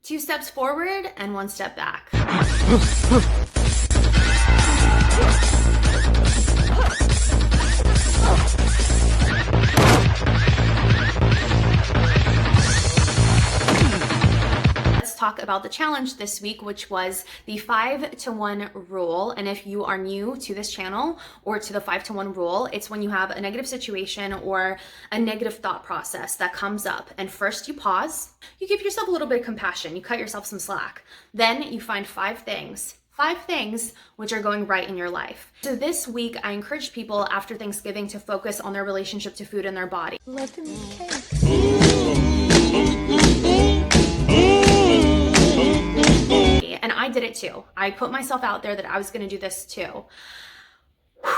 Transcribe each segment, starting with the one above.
2 steps forward and 1 step back. Let's talk about the challenge this week, which was the 5-to-1 rule. And if you are new to this channel or to the 5-to-1 rule, it's when you have a negative situation or a negative thought process that comes up. And first you pause, you give yourself a little bit of compassion, you cut yourself some slack. Then you find 5 things which are going right in your life. So this week, I encourage people after Thanksgiving to focus on their relationship to food and their body. Let them eat cake. And I did it too. I put myself out there that I was going to do this too. Whew,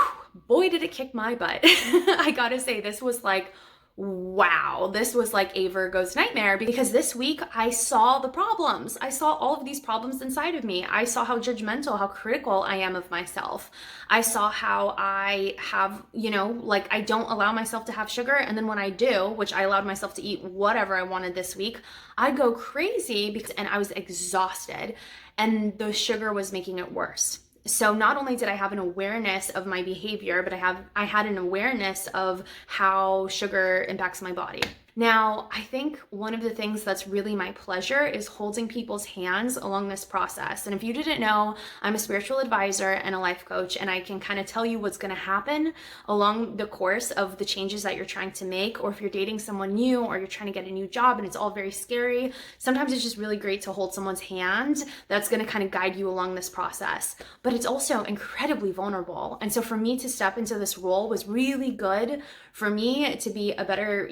boy, did it kick my butt. I gotta say, this was like, wow, this was like a Virgo's nightmare, because this week I saw the problems. I saw all of these problems inside of me. I saw how judgmental, how critical I am of myself. I saw how I have, like I don't allow myself to have sugar. And then when I do, which I allowed myself to eat whatever I wanted this week, I go crazy and I was exhausted, and the sugar was making it worse. So not only did I have an awareness of my behavior, but I had an awareness of how sugar impacts my body. Now, I think one of the things that's really my pleasure is holding people's hands along this process. And if you didn't know, I'm a spiritual advisor and a life coach, and I can kind of tell you what's going to happen along the course of the changes that you're trying to make. Or if you're dating someone new, or you're trying to get a new job and it's all very scary, sometimes it's just really great to hold someone's hand that's going to kind of guide you along this process. But it's also incredibly vulnerable. And so for me to step into this role was really good for me to be a better,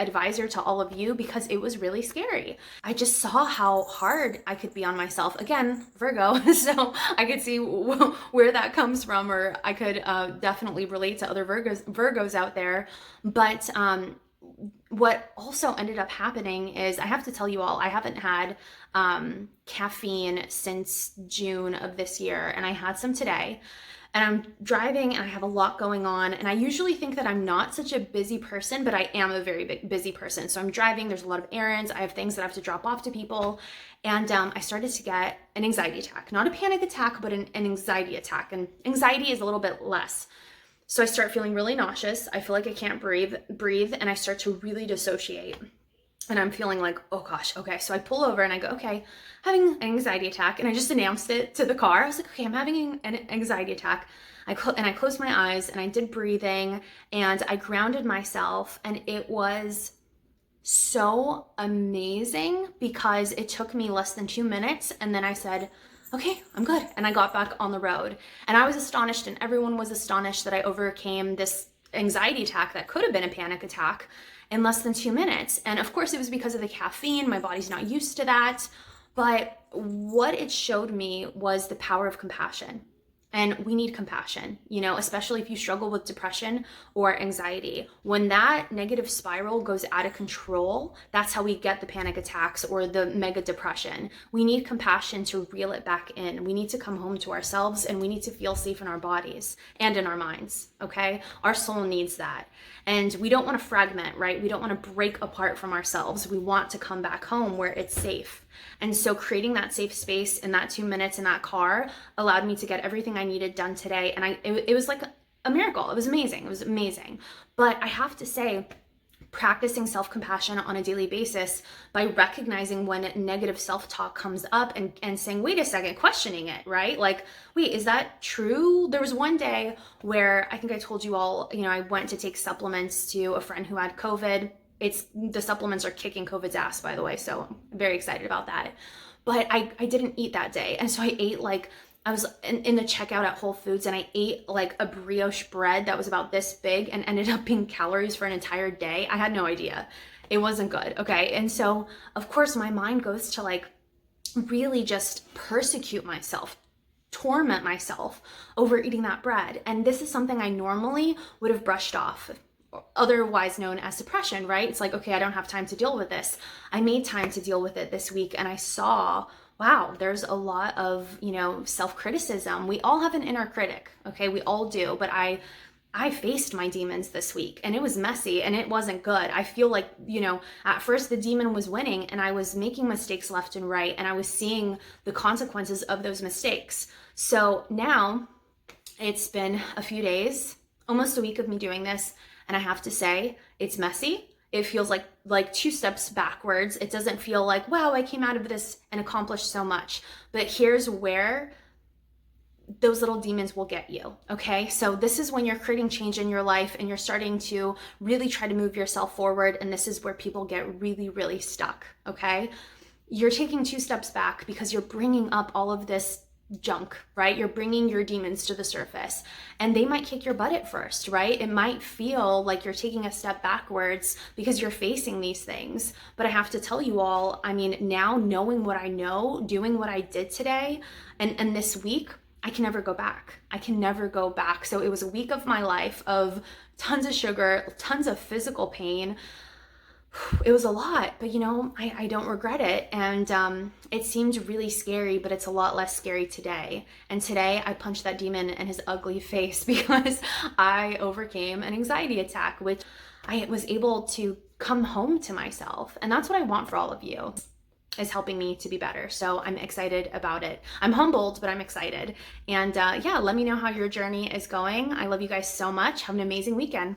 advisor to all of you, because it was really scary. I just saw how hard I could be on myself. Again, Virgo, so I could see where that comes from, or I could definitely relate to other Virgos out there. But what also ended up happening is, I have to tell you all, I haven't had caffeine since June of this year, and I had some today. And I'm driving and I have a lot going on. And I usually think that I'm not such a busy person, but I am a very busy person. So I'm driving, there's a lot of errands, I have things that I have to drop off to people. And I started to get an anxiety attack, not a panic attack, but an anxiety attack. And anxiety is a little bit less. So I start feeling really nauseous. I feel like I can't breathe, and I start to really dissociate. And I'm feeling like, oh gosh, okay. So I pull over and I go, okay, having an anxiety attack. And I just announced it to the car. I was like, okay, I'm having an anxiety attack. I closed my eyes and I did breathing and I grounded myself. And it was so amazing, because it took me less than 2 minutes. And then I said, okay, I'm good. And I got back on the road. And I was astonished, and everyone was astonished, that I overcame this anxiety attack that could have been a panic attack in less than 2 minutes. And of course it was because of the caffeine. My body's not used to that. But what it showed me was the power of compassion. And we need compassion, especially if you struggle with depression or anxiety. When that negative spiral goes out of control, that's how we get the panic attacks or the mega depression. We need compassion to reel it back in. We need to come home to ourselves, and we need to feel safe in our bodies and in our minds, okay? Our soul needs that. And we don't want to fragment, right? We don't want to break apart from ourselves. We want to come back home where it's safe. And so creating that safe space in that 2 minutes in that car allowed me to get everything I needed done today. And it was like a miracle. It was amazing. It was amazing. But I have to say, practicing self-compassion on a daily basis by recognizing when negative self-talk comes up and saying, wait a second, questioning it, right? Like, wait, is that true? There was one day where I think I told you all, I went to take supplements to a friend who had COVID. The supplements are kicking COVID's ass, by the way. So I'm very excited about that. But I didn't eat that day. And so I ate I was in the checkout at Whole Foods, and I ate like a brioche bread that was about this big and ended up being calories for an entire day. I had no idea. It wasn't good. Okay. And so of course my mind goes to like really just persecute myself, torment myself over eating that bread. And this is something I normally would have brushed off, otherwise known as suppression, right? It's like, okay, I don't have time to deal with this. I made time to deal with it this week, and I saw, wow, there's a lot of, self-criticism. We all have an inner critic, okay? We all do, but I I faced my demons this week, and it was messy and it wasn't good. I feel like, at first the demon was winning and I was making mistakes left and right, and I was seeing the consequences of those mistakes. So now it's been a few days, almost a week of me doing this, and I have to say it's messy. It feels like two steps backwards. It doesn't feel like, wow, I came out of this and accomplished so much. But here's where those little demons will get you, okay? So this is when you're creating change in your life and you're starting to really try to move yourself forward, and this is where people get really, really stuck, okay? You're taking two steps back because you're bringing up all of this junk, right? You're bringing your demons to the surface, and they might kick your butt at first, right? It might feel like you're taking a step backwards because you're facing these things. But I have to tell you all, I mean, now knowing what I know, doing what I did today and this week, I can never go back. I can never go back. So it was a week of my life of tons of sugar, tons of physical pain. It was a lot, but I don't regret it. And it seemed really scary, but it's a lot less scary today. And today I punched that demon in his ugly face because I overcame an anxiety attack, which I was able to come home to myself. And that's what I want for all of you, is helping me to be better. So I'm excited about it. I'm humbled, but I'm excited. And yeah, let me know how your journey is going. I love you guys so much. Have an amazing weekend.